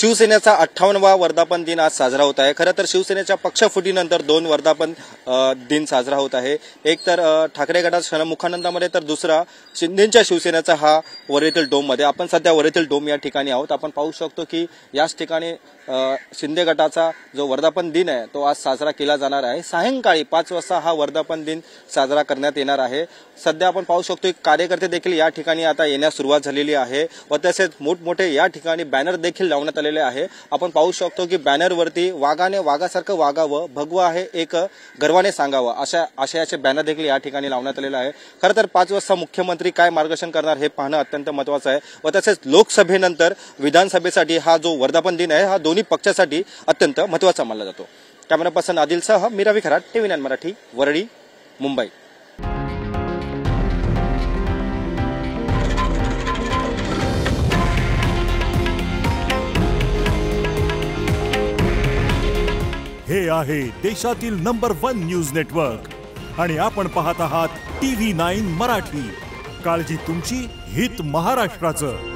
शिवसेनेचा 58वा वर्धापन दिन आज साजरा होत आहे। खरं तर शिवसेनेच्या पक्षफुटीनंतर 2 वर्धापन दिन साजरा होत आहे। एक तर ठाकरे गटात शनमुखानंदामध्ये, तर दुसरा शिंदेच्या शिवसेनेचा हा वरळीतील डोममध्ये। आपण सध्या वरळीतील डोम या ठिकाणी आहोत। आपण पाहू शकतो की याच ठिकाणी शिंदे गटाचा जो वर्धापन दिन आहे तो आज साजरा केला जाणार आहे। सायंकाळी 5 वाजता हा वर्धापन दिन साजरा करण्यात येणार आहे। सध्या आपण पाहू शकतो की कार्यकर्ते देखील या ठिकाणी आता येण्यास सुरुवात झालेली आहे व तसेच मोठमोठे या ठिकाणी बॅनर देखील लावण्यात आलेले आहे। आपण पाहू शकतो की बॅनरवरती वाघाने वाघासारखं वागावं, भगवा आहे एक गर्वाने सांगावं, अशा आशयाचे बॅनर देखील या ठिकाणी लावण्यात आलेले आहे। खरं तर 5 वाजता मुख्यमंत्री काय मार्गदर्शन करणार हे पाहणं अत्यंत महत्त्वाचं आहे व तसेच लोकसभेनंतर विधानसभेसाठी हा जो वर्धापन दिन आहे हा दोन्ही पक्षासाठी अत्यंत महत्त्वाचा मानला जातो। कॅमेरा पर्सन आदिलसह मी रवी खरात, TV9 मराठी, वरळी, मुंबई। हे आहे देशातील नंबर 1 न्यूज नेटवर्क आणि आपण पाहत आहात TV9 मराठी। काळजी तुमची, हित महाराष्ट्राचं।